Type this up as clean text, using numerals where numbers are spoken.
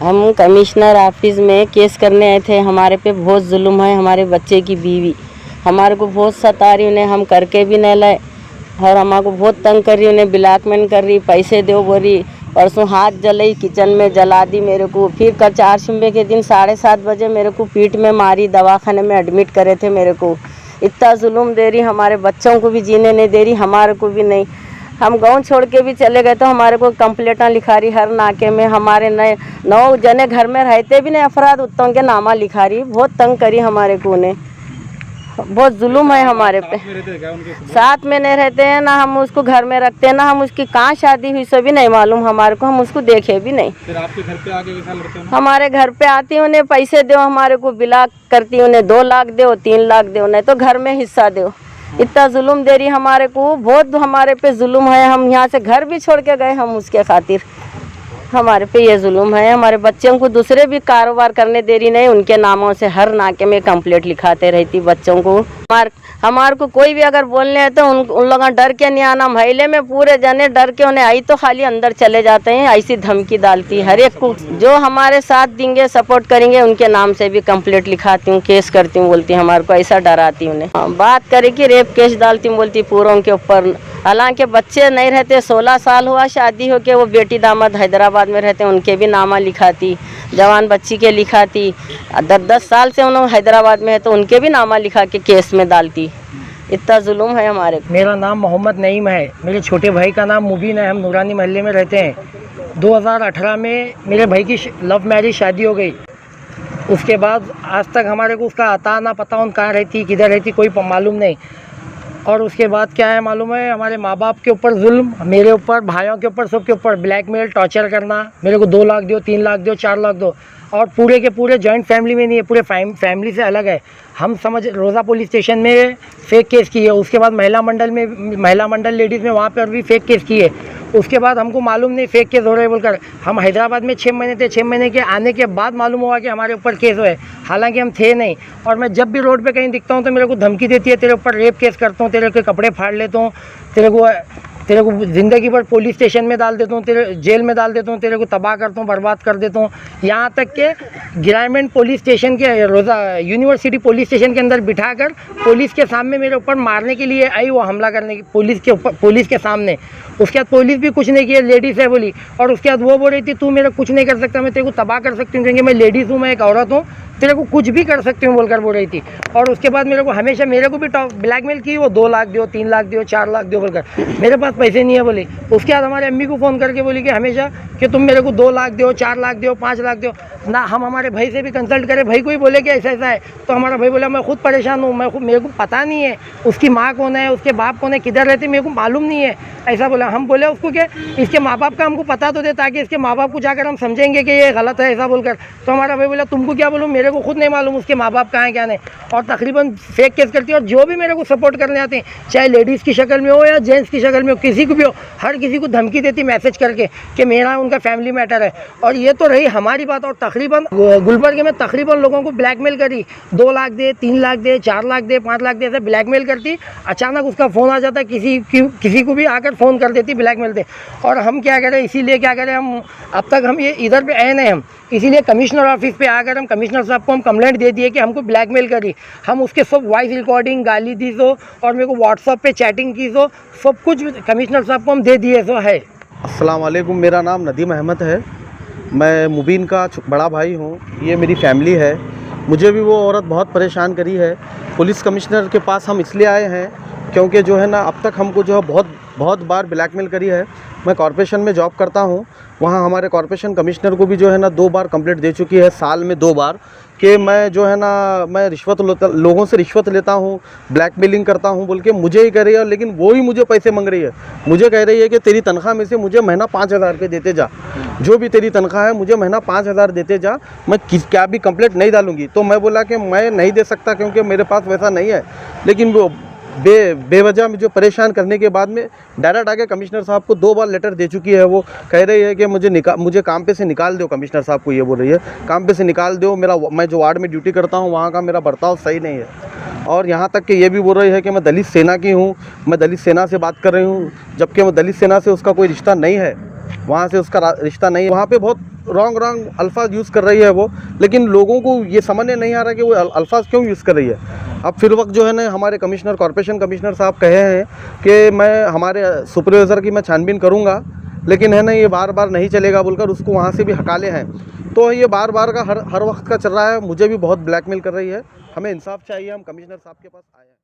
हम commissioner office में case करने आए थे। हमारे पे बहुत जुल्म है। हमारे बच्चे की बीवी हमारे को बहुत सता रही, उन्हें हम करके भी नहीं लाए और हमारे को बहुत तंग कर रही, उन्हें ब्लैकमेल कर रही, पैसे दो बोली। परसों हाथ जलाई, किचन में जला दी मेरे को। फिर कल 4 सितंबर के दिन 7:30 बजे मेरे को पीठ में मारी, दवाखाने में एडमिट करे थे मेरे को। इतना जुल्म दे रही, हमारे बच्चों को भी जीने नहीं दे रही, हमारे को भी नहीं। हम गांव छोड़ के भी चले गए तो हमारे को कंप्लेंटा लिखा रही हर नाके में। हमारे नए 9 जने घर में रहते भी नहीं अफराद, उत्तों के नामा लिखा रही। बहुत तंग करी हमारे को, उन्हें बहुत जुल्म है हमारे पे। साथ में नहीं रहते हैं ना, हम उसको घर में रखते हैं ना, हम उसकी कहाँ शादी हुई सो भी नहीं मालूम हमारे को, हम उसको देखे भी नहीं। फिर आपके घर पे आके कैसा लड़ते हैं? हमारे घर पे आती, उन्हें पैसे दो, हमारे को बिलाक करती, उन्हें 2 लाख दो, 3 लाख दो, नहीं तो घर में हिस्सा दो। इतना जुल्म दे रही हमारे को, बहुत हमारे पे जुल्म है। हम यहाँ से घर भी छोड़ के गए हम उसके खातिर। हमारे पे ये जुल्म है। हमारे बच्चों को दूसरे भी कारोबार करने दे रही नहीं, उनके नामों से हर नाके में कंप्लेंट लिखाते रहती बच्चों को। हमारे को कोई भी अगर बोलने है तो उन लोग डर के नहीं आना। महिले में पूरे जने डर के, उन्हें आई तो खाली अंदर चले जाते हैं। ऐसी धमकी डालती हर एक को। जो हमारे साथ देंगे, सपोर्ट करेंगे, उनके नाम से भी कंप्लेंट लिखाती हूँ, केस करती हूँ बोलती। हमारे को ऐसा डराती उन्हें। बात करे कि रेप केस डालती हूँ बोलती पूरों के ऊपर। हालांकि बच्चे नहीं रहते, 16 साल हुआ शादी होके, वो बेटी दामाद हैदराबाद में रहते, उनके भी नामा लिखाती। जवान बच्ची के लिखाती। 10 साल से उन्होंने हैदराबाद में है तो उनके भी नामा लिखा के केस में डालती। इतना जुल्म है हमारे। मेरा नाम मोहम्मद नईम है। मेरे छोटे भाई का नाम मुबीन है। हम नूरानी महल्ले में रहते हैं। 2018 में मेरे भाई की लव मैरिज शादी हो गई। उसके बाद आज तक हमारे को उसका आता ना पता, उन कहाँ रहती किधर रहती कोई मालूम नहीं। और उसके बाद क्या है मालूम है, हमारे माँ बाप के ऊपर जुल्म, मेरे ऊपर, भाइयों के ऊपर, सबके ऊपर ब्लैकमेल, टॉर्चर करना। मेरे को 2 लाख दो, 3 लाख दो, 4 लाख दो। और पूरे के पूरे जॉइंट फैमिली में नहीं है, पूरे फैमिली से अलग है। हम समझ रोज़ा पुलिस स्टेशन में फेक केस किए। उसके बाद महिला मंडल लेडीज़ में वहाँ पर भी फेक केस किए। उसके बाद हमको मालूम नहीं फेक केस हो रहे बोलकर हम हैदराबाद में 6 महीने थे। 6 महीने के आने के बाद मालूम हुआ कि हमारे ऊपर केस हुए, हालांकि हम थे नहीं। और मैं जब भी रोड पे कहीं दिखता हूँ तो मेरे को धमकी देती है, तेरे ऊपर रेप केस करता हूँ, तेरे के कपड़े फाड़ लेता हूँ, तेरे को ज़िंदगी भर पुलिस स्टेशन में डाल देता हूँ, तेरे जेल में डाल देता हूँ, तेरे को तबाह करता हूँ, बर्बाद कर देता हूँ। यहाँ तक के गिराइमेंट पुलिस स्टेशन के रोज़ा यूनिवर्सिटी पुलिस स्टेशन के अंदर बिठाकर पुलिस के सामने मेरे ऊपर मारने के लिए आई, वो हमला करने की पुलिस के सामने। उसके बाद पुलिस भी कुछ नहीं किया, लेडीज़ है बोली। और उसके बाद वो बोल रही थी तू मेरा कुछ नहीं कर सकता, मैं तेरे को तबाह कर सकती हूँ, क्योंकि मैं लेडीज़ हूँ, मैं एक औरत हूँ, तेरे को कुछ भी कर सकती हूँ बोलकर बोल रही थी। और उसके बाद मेरे को हमेशा मेरे को भी ब्लैकमेल की, वो 2 लाख दो, 3 लाख दो, 4 लाख दो बोलकर। मेरे पास पैसे नहीं है बोली। उसके बाद हमारे अम्मी को फ़ोन करके बोली कि हमेशा कि तुम मेरे को 2 लाख दो, 4 लाख दो, 5 लाख दो ना। हम हमारे भाई से भी कंसल्ट करें, भाई को ही बोले कि ऐसा ऐसा है, तो हमारा भाई बोला मैं खुद परेशान हूँ, मेरे को पता नहीं है उसकी माँ कौन है, उसके बाप कौन है, किधर रहते, मेरे को मालूम नहीं है, ऐसा बोला। हम बोले उसको कि इसके माँ बाप का हमको पता तो दे, ताकि इसके माँ बाप को जाकर हम समझेंगे कि ये गलत है, ऐसा बोलकर। तो हमारा भाई बोला तुमको क्या बोलूँ, मेरे को खुद नहीं मालूम उसके माँ बाप कहाँ हैं क्या नहीं। और तकरीबन फेक केस करती है। और जो भी मेरे को सपोर्ट करने आते हैं, चाहे लेडीज़ की शक्ल में हो या जेंट्स की शक्ल में हो, किसी को भी हो, हर किसी को धमकी देती मैसेज करके कि मेरा उनका फैमिली मैटर है। और ये तो रही हमारी बात। और तकरीबन गुलबर्ग में तकरीबन लोगों को ब्लैकमेल करी, 2 लाख दे, 3 लाख दे, 4 लाख दे, 5 लाख दे, ऐसे ब्लैकमेल करती। अचानक उसका फ़ोन आ जाता, किसी को भी आकर फ़ोन कर देती, ब्लैकमेल दे। और हम क्या करें, इसीलिए क्या करें, हम अब तक हम ये इधर पे आए नहीं, हम इसीलिए कमिश्नर ऑफिस पे आकर हम कमिश्नर साहब को हम कंप्लेंट दे दिए कि हमको ब्लैकमेल करी। हम उसके सब वॉइस रिकॉर्डिंग गाली दी सो, और मेरे को व्हाट्सअप पे चैटिंग की सो, सब कुछ कमिश्नर साहब को हम दे दिए सो है। अस्सलाम वालेकुम, मेरा नाम नदीम अहमद है। मैं मुबीन का बड़ा भाई हूँ। ये मेरी फैमिली है। मुझे भी वो औरत बहुत परेशान करी है। पुलिस कमिश्नर के पास हम इसलिए आए हैं क्योंकि जो है ना, अब तक हमको जो है बहुत बार ब्लैकमेल करी है। मैं कॉरपोरेशन में जॉब करता हूँ। वहाँ हमारे कॉरपोरेशन कमिश्नर को भी जो है ना 2 बार कंप्लेंट दे चुकी है, साल में 2 बार, कि मैं जो है ना मैं लोगों से रिश्वत लेता हूँ, ब्लैकमेलिंग करता हूँ बोल के मुझे ही कह रही है। लेकिन वो ही मुझे पैसे मांग रही है। मुझे कह रही है कि तेरी तनख्वाह में से मुझे महीना 5,000 रुपये देते जा, जो भी तेरी तनख्वाह है मुझे महीना 5,000 देते जा, मैं क्या भी कंप्लेंट नहीं डालूंगी। तो मैं बोला कि मैं नहीं दे सकता क्योंकि मेरे पास वैसा नहीं है। लेकिन वो बेवजह मुझे परेशान करने के बाद में डायरेक्ट आके कमिश्नर साहब को 2 बार लेटर दे चुकी है। वो कह रही है कि मुझे काम पे से निकाल दो। कमिश्नर साहब को ये बोल रही है काम पे से निकाल दो, मैं जो वार्ड में ड्यूटी करता हूँ वहाँ का मेरा बर्ताव सही नहीं है। और यहाँ तक कि ये भी बोल रही है कि मैं दलित सेना की हूँ, मैं दलित सेना से बात कर रही हूँ, जबकि मैं दलित सेना से उसका कोई रिश्ता नहीं है। वहाँ से उसका रिश्ता नहीं है। वहाँ पे बहुत रॉन्ग अल्फाज यूज़ कर रही है वो, लेकिन लोगों को ये समझ में नहीं आ रहा कि वो अल्फाज क्यों यूज़ कर रही है। अब फिर वक्त जो है ना, हमारे कॉरपोरेशन कमिश्नर साहब कहे हैं कि मैं हमारे सुपरवाइज़र की मैं छानबीन करूँगा, लेकिन है ना ये बार बार नहीं चलेगा बोलकर उसको वहाँ से भी हकाले हैं। तो ये बार बार का हर वक्त का चल रहा है। मुझे भी बहुत ब्लैकमेल कर रही है। हमें इंसाफ चाहिए, हम कमिश्नर साहब के पास आए हैं।